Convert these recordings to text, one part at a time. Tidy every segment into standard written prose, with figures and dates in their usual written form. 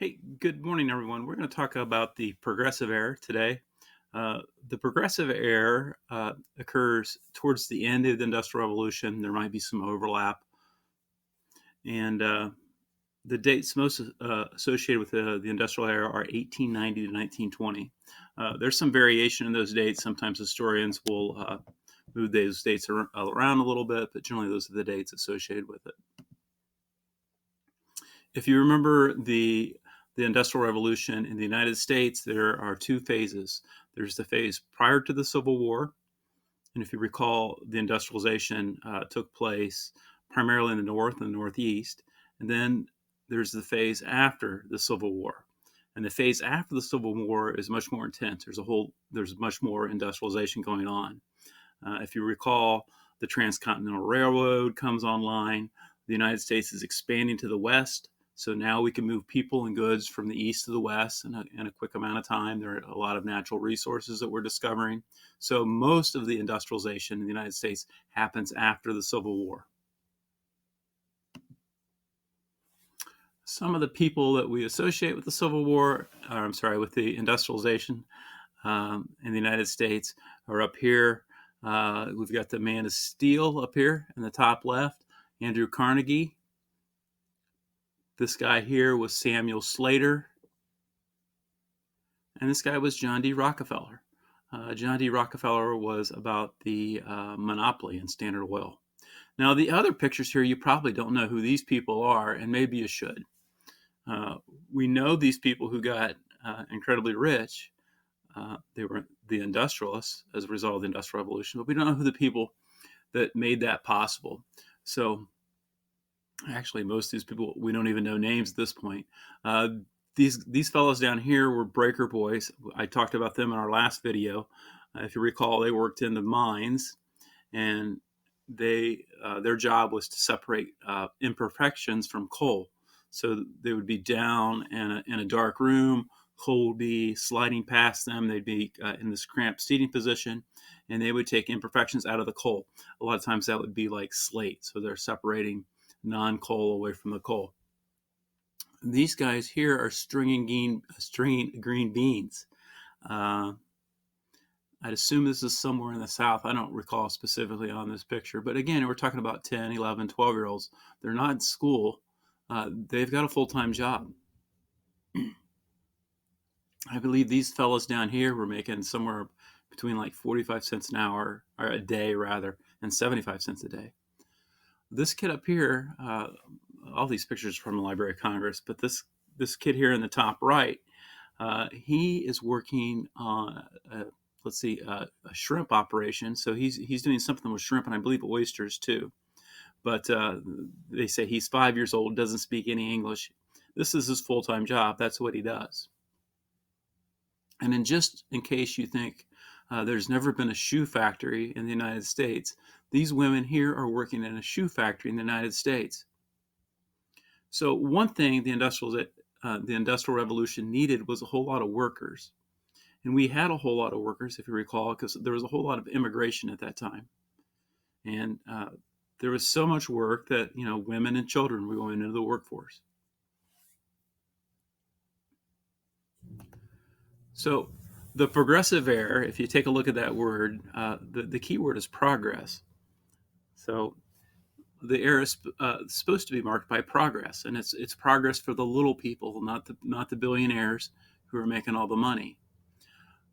Hey, good morning, everyone. We're going to talk about the progressive era today. The progressive era occurs towards the end of the Industrial Revolution. There might be some overlap, and the dates most associated with the Industrial era are 1890 to 1920. There's some variation in those dates. Sometimes historians will move those dates around a little bit, but generally those are the dates associated with it. If you remember the Industrial Revolution in the United States, there are two phases. There's the phase prior to the Civil War, and if you recall, the industrialization took place primarily in the North and the Northeast, and then there's the phase after the Civil War. And the phase after the Civil War is much more intense. There's much more industrialization going on. If you recall, the Transcontinental Railroad comes online. The United States is expanding to the west. So now we can move people and goods from the east to the west in a quick amount of time. There are a lot of natural resources that we're discovering. So most of the industrialization in the United States happens after the Civil War. Some of the people that we associate with the Civil War, with the industrialization in the United States are up here. We've got the man of steel up here in the top left, Andrew Carnegie. This guy here was Samuel Slater. And this guy was John D. Rockefeller. John D. Rockefeller was about the monopoly in Standard Oil. Now, the other pictures here, you probably don't know who these people are, and maybe you should. We know these people who got incredibly rich. They were the industrialists as a result of the Industrial Revolution, but we don't know who the people that made that possible. So actually, most of these people, we don't even know names at this point. These fellows down here were breaker boys. I talked about them in our last video. If you recall, they worked in the mines, and their job was to separate imperfections from coal. So they would be down in a dark room. Coal would be sliding past them. They'd be in this cramped seating position, and they would take imperfections out of the coal. A lot of times that would be like slate. So they're separating non-coal away from the coal. These guys here are stringing green beans. I'd assume this is somewhere in the South. I don't recall specifically on this picture. But again, we're talking about 10, 11, 12-year-olds. They're not in school. They've got a full-time job. I believe these fellows down here were making somewhere between like 45 cents an hour, or a day rather, and 75 cents a day. This kid up here, all these pictures from the Library of Congress, but this kid here in the top right, he is working on a shrimp operation. So he's doing something with shrimp, and I believe oysters too. But they say he's 5 years old, doesn't speak any English. This is his full-time job. That's what he does. And then, just in case you think there's never been a shoe factory in the United States, these women here are working in a shoe factory in the United States. So one thing the Industrial Revolution needed was a whole lot of workers. And we had a whole lot of workers, if you recall, because there was a whole lot of immigration at that time. And there was so much work that, women and children were going into the workforce. So the progressive era, if you take a look at that word, the key word is progress. So the era is supposed to be marked by progress, and it's progress for the little people, not the billionaires who are making all the money.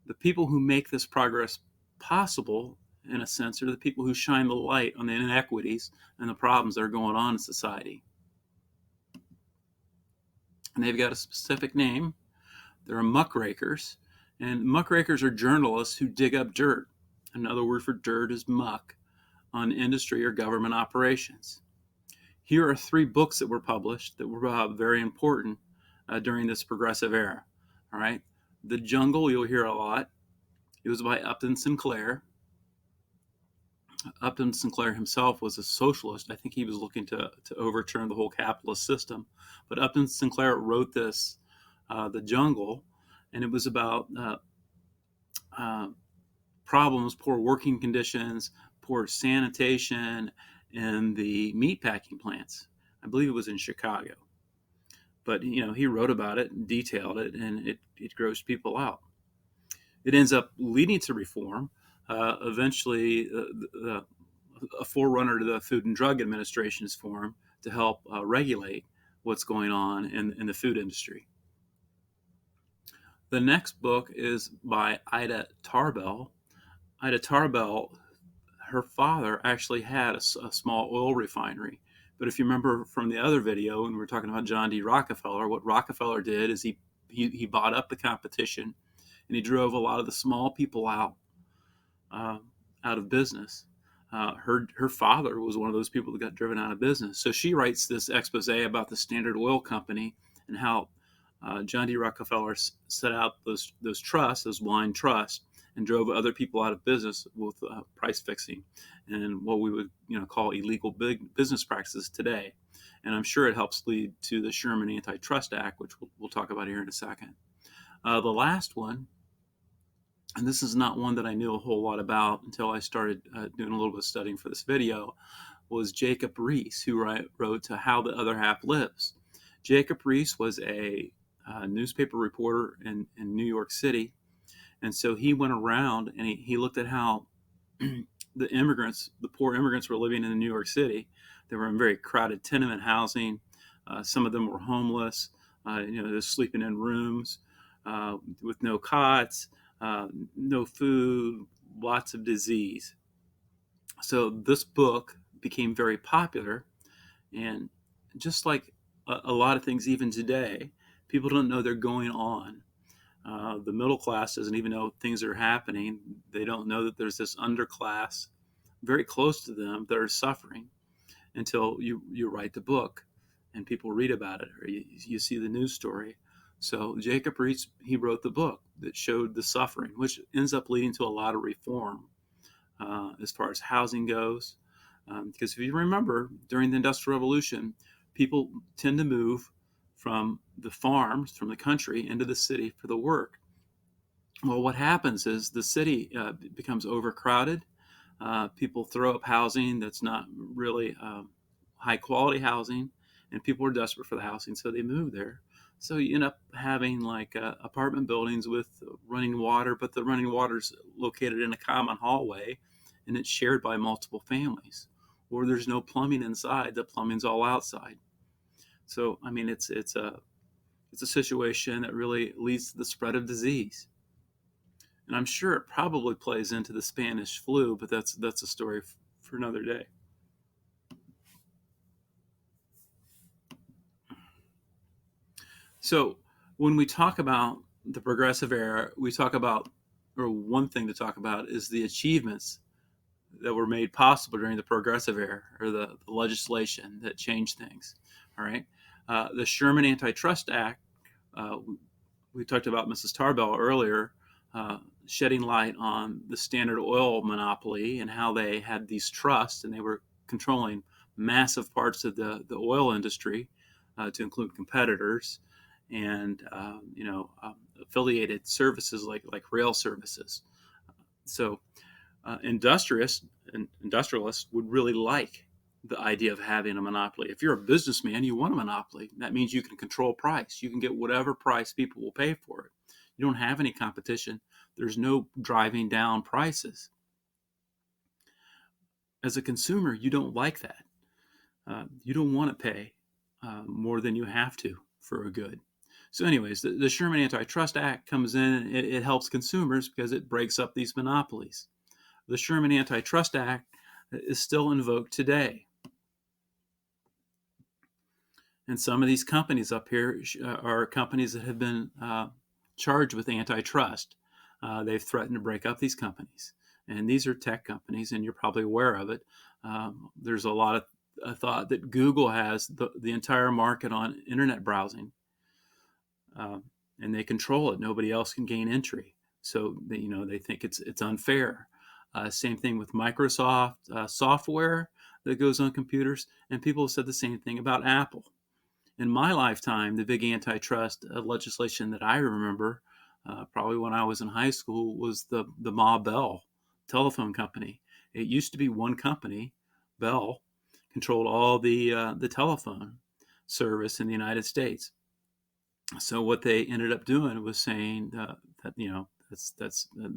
The people who make this progress possible, in a sense, are the people who shine the light on the inequities and the problems that are going on in society. And they've got a specific name. They're muckrakers, and muckrakers are journalists who dig up dirt. Another word for dirt is muck on industry or government operations. Here are 3 books that were published that were very important during this progressive era. All right, The Jungle, you'll hear a lot. It was by Upton Sinclair. Upton Sinclair himself was a socialist. I think he was looking to overturn the whole capitalist system. But Upton Sinclair wrote this, The Jungle, and it was about problems, poor working conditions, poor sanitation in the meatpacking plants. I believe it was in Chicago. But he wrote about it and detailed it, and it grossed people out. It ends up leading to reform. Eventually, a forerunner to the Food and Drug Administration is formed to help regulate what's going on in the food industry. The next book is by Ida Tarbell. Ida Tarbell, her father actually had a small oil refinery. But if you remember from the other video, when we were talking about John D. Rockefeller, what Rockefeller did is he bought up the competition, and he drove a lot of the small people uh, out of business. Her father was one of those people that got driven out of business. So she writes this expose about the Standard Oil Company and how John D. Rockefeller set out those trusts, those blind trusts, and drove other people out of business with price fixing and what we would call illegal big business practices today. And I'm sure it helps lead to the Sherman Antitrust Act, which we'll talk about here in a second. The last one, and this is not one that I knew a whole lot about until I started doing a little bit of studying for this video, was Jacob Riis, who wrote to How the Other Half Lives. Jacob Riis was a newspaper reporter in New York City, and so he went around and he looked at how the poor immigrants were living in New York City. They were in very crowded tenement housing. Some of them were homeless, just sleeping in rooms with no cots, no food, lots of disease. So this book became very popular, and just like a lot of things even today, people don't know they're going on. The middle class doesn't even know things are happening. They don't know that there's this underclass very close to them that are suffering until you write the book and people read about it, or you see the news story. So Jacob Riis, he wrote the book that showed the suffering, which ends up leading to a lot of reform as far as housing goes. Because if you remember, during the Industrial Revolution, people tend to move from the farms, from the country, into the city for the work. Well, what happens is the city becomes overcrowded. People throw up housing that's not really high quality housing, and people are desperate for the housing, so they move there. So you end up having like apartment buildings with running water, but the running water's located in a common hallway, and it's shared by multiple families. Or there's no plumbing inside; the plumbing's all outside. So I mean, it's a situation that really leads to the spread of disease. And I'm sure it probably plays into the Spanish flu, but that's a story for another day. So when we talk about the progressive era, we talk about, or one thing to talk about is the achievements that were made possible during the progressive era, or the legislation that changed things. All right. The Sherman Antitrust Act, we talked about Mrs. Tarbell earlier, shedding light on the Standard Oil monopoly and how they had these trusts and they were controlling massive parts of the oil industry, to include competitors and affiliated services like rail services. So industrialists would really like the idea of having a monopoly. If you're a businessman, you want a monopoly. That means you can control price. You can get whatever price people will pay for it. You don't have any competition. There's no driving down prices. As a consumer, you don't like that. You don't want to pay more than you have to for a good. So anyways, the Sherman Antitrust Act comes in and it helps consumers because it breaks up these monopolies. The Sherman Antitrust Act is still invoked today. And some of these companies up here are companies that have been charged with antitrust. They've threatened to break up these companies. And these are tech companies, and you're probably aware of it. There's a lot of thought that Google has the entire market on internet browsing, and they control it. Nobody else can gain entry. So they think it's unfair. Same thing with Microsoft software that goes on computers, and people have said the same thing about Apple. In my lifetime, the big antitrust legislation that I remember, probably when I was in high school, was the Ma Bell telephone company. It used to be one company. Bell controlled all the telephone service in the United States. So what they ended up doing was saying that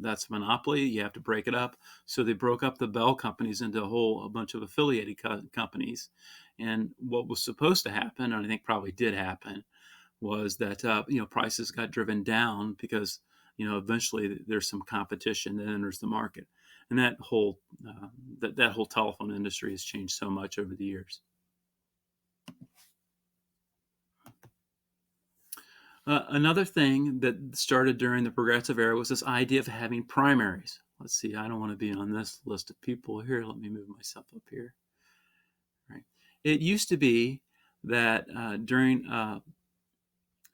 that's monopoly. You have to break it up. So they broke up the Bell companies into a bunch of affiliated companies. And what was supposed to happen, and I think probably did happen, was that prices got driven down because eventually there's some competition that enters the market, and that whole telephone industry has changed so much over the years. Another thing that started during the Progressive era was this idea of having primaries. Let's see, I don't want to be on this list of people here. Let me move myself up here. Right. It used to be that during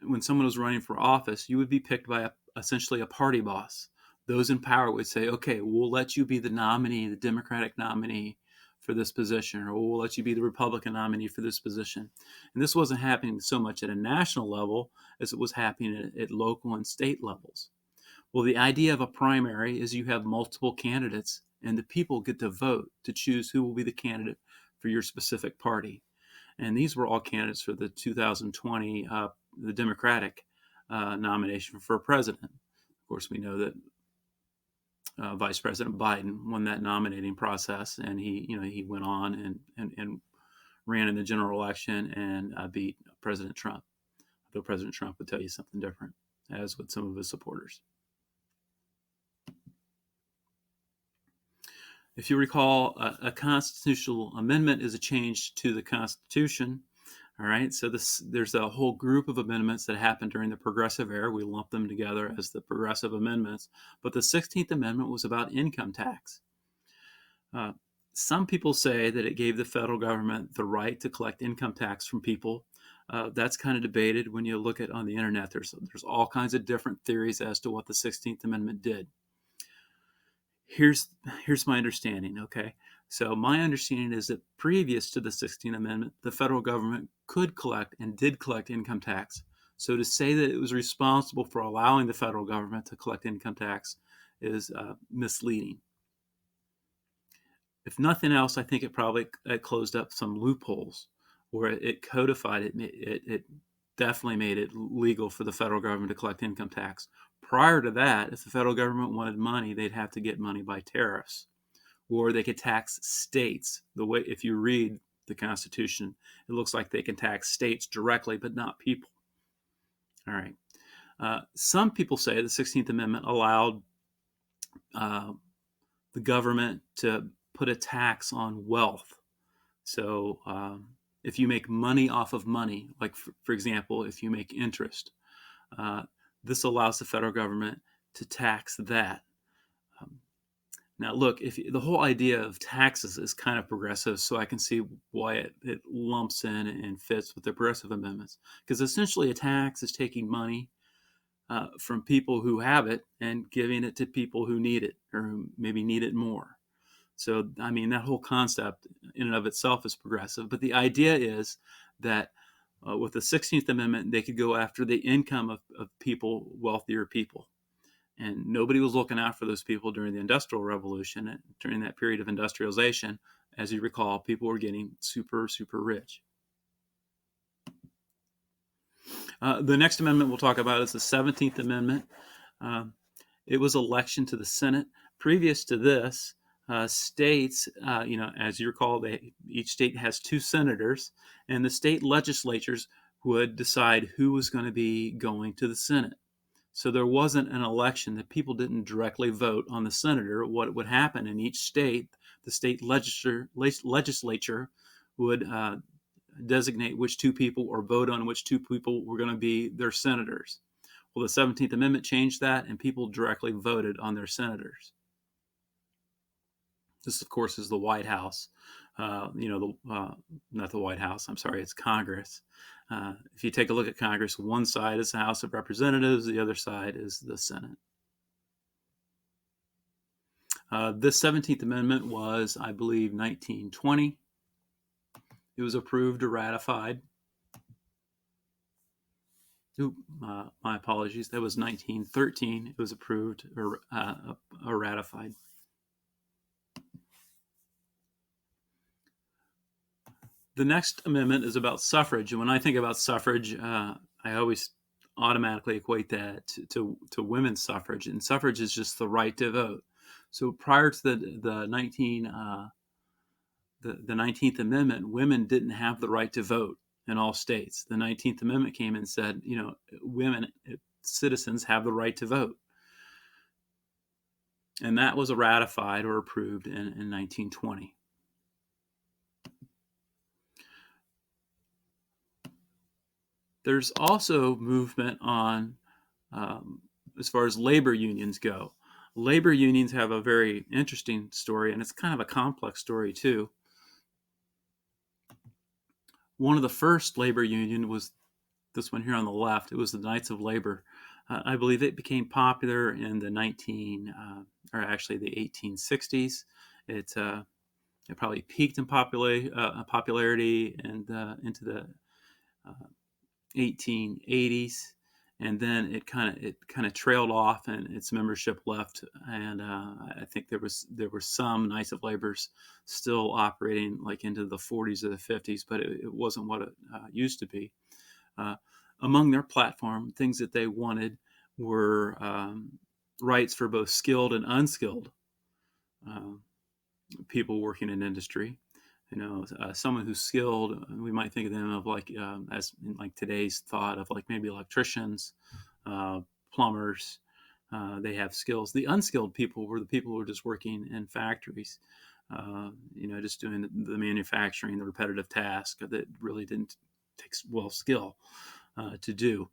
when someone was running for office, you would be picked by essentially a party boss. Those in power would say, okay, we'll let you be the nominee, the Democratic nominee for this position, or we'll let you be the Republican nominee for this position. And this wasn't happening so much at a national level as it was happening at local and state levels. Well, the idea of a primary is you have multiple candidates, and the people get to vote to choose who will be the candidate for your specific party. And these were all candidates for the 2020 the Democratic nomination for president. Of course, we know that Vice President Biden won that nominating process, and he went on and ran in the general election and beat President Trump. Though President Trump would tell you something different, as would some of his supporters. If you recall, a constitutional amendment is a change to the Constitution. All right, so there's a whole group of amendments that happened during the Progressive era. We lump them together as the Progressive Amendments. But the 16th Amendment was about income tax. Some people say that it gave the federal government the right to collect income tax from people. That's kind of debated when you look at on the internet. There's all kinds of different theories as to what the 16th Amendment did. Here's my understanding, okay? So my understanding is that previous to the 16th Amendment, the federal government could collect and did collect income tax. So to say that it was responsible for allowing the federal government to collect income tax is misleading. If nothing else, I think it probably closed up some loopholes where it codified it. It definitely made it legal for the federal government to collect income tax. Prior to that, if the federal government wanted money, they'd have to get money by tariffs, or they could tax states. If you read the Constitution, it looks like they can tax states directly, but not people. All right. Some people say the 16th Amendment allowed the government to put a tax on wealth. So if you make money off of money, like for example, if you make interest, this allows the federal government to tax that. Now, look, if the whole idea of taxes is kind of progressive, so I can see why it lumps in and fits with the progressive amendments. Because essentially, a tax is taking money from people who have it and giving it to people who need it or who maybe need it more. So, I mean, that whole concept in and of itself is progressive. But the idea is that with the 16th Amendment, they could go after the income of people, wealthier people. And nobody was looking out for those people during the Industrial Revolution. And during that period of industrialization, as you recall, people were getting super, super rich. The next amendment we'll talk about is the 17th Amendment. It was election to the Senate. Previous to this, states, as you recall, each state has 2 senators, and the state legislatures would decide who was going to be going to the Senate. So there wasn't an election that people didn't directly vote on the senator. What would happen in each state, the state legislature would designate which 2 people or vote on which 2 people were going to be their senators. Well, the 17th Amendment changed that, and people directly voted on their senators. This, of course, is the White House. Not the White House. I'm sorry, it's Congress. If you take a look at Congress, one side is the House of Representatives, the other side is the Senate. This 17th Amendment was, I believe, 1920. It was approved or ratified. My apologies. That was 1913. It was approved or ratified. The next amendment is about suffrage. And when I think about suffrage, I always automatically equate that to women's suffrage, and suffrage is just the right to vote. So prior to the 19th Amendment, women didn't have the right to vote in all states. The 19th Amendment came and said, women, citizens have the right to vote. And that was ratified or approved in 1920. There's also movement on, as far as labor unions go. Labor unions have a very interesting story, and it's kind of a complex story too. One of the first labor union was this one here on the left. It was the Knights of Labor. I believe it became popular in the 1860s. It probably peaked in popularity and into the 1880s, and then it kind of trailed off, and its membership left. And I think there were some Knights of Labors still operating like into the 40s or the 50s, but it wasn't what it used to be. Among their platform, things that they wanted were rights for both skilled and unskilled people working in industry. Someone who's skilled, we might think of them of like as in like today's thought of like maybe electricians, plumbers. They have skills. The unskilled people were the people who were just working in factories, just doing the manufacturing, the repetitive task that really didn't take skill to do.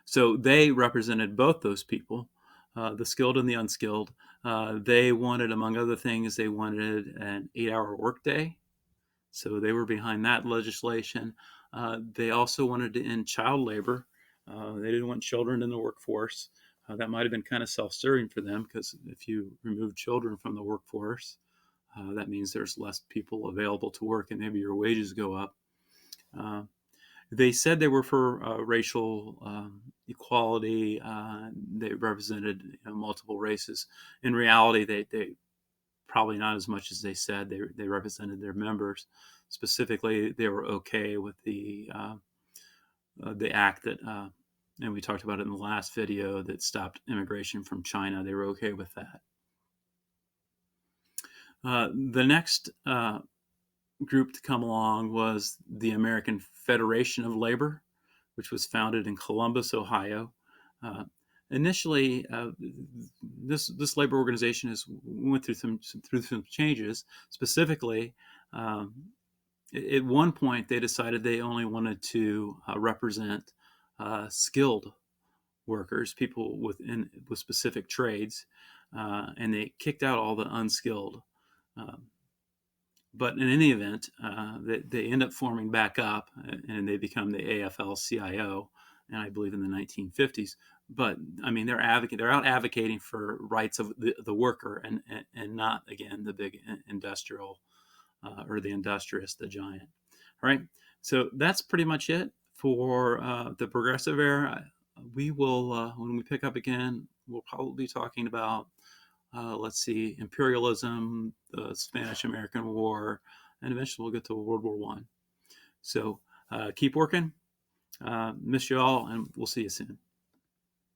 So they represented both those people, the skilled and the unskilled. They wanted, among other things, they wanted an 8-hour workday. So they were behind that legislation. They also wanted to end child labor. They didn't want children in the workforce. That might have been kind of self-serving for them, because if you remove children from the workforce, that means there's less people available to work, and maybe your wages go up. They said they were for racial equality. They represented multiple races. In reality, they probably not as much as they said. They represented their members. Specifically, they were okay with the act that, and we talked about it in the last video, that stopped immigration from China. They were okay with that. The next group to come along was the American Federation of Labor, which was founded in Columbus, Ohio. Initially, this labor organization went through some changes. Specifically, at one point, they decided they only wanted to represent skilled workers, people with specific trades, and they kicked out all the unskilled. But in any event, they end up forming back up, and they become the AFL-CIO, and I believe in the 1950s. But I mean, they're out advocating for rights of the worker, and not, again, the big industrial or the industrialist, the giant. All right, so that's pretty much it for the Progressive Era. We will, when we pick up again, we'll probably be talking about imperialism, the Spanish-American War, and eventually we'll get to World War I. So keep working. Miss you all, and we'll see you soon.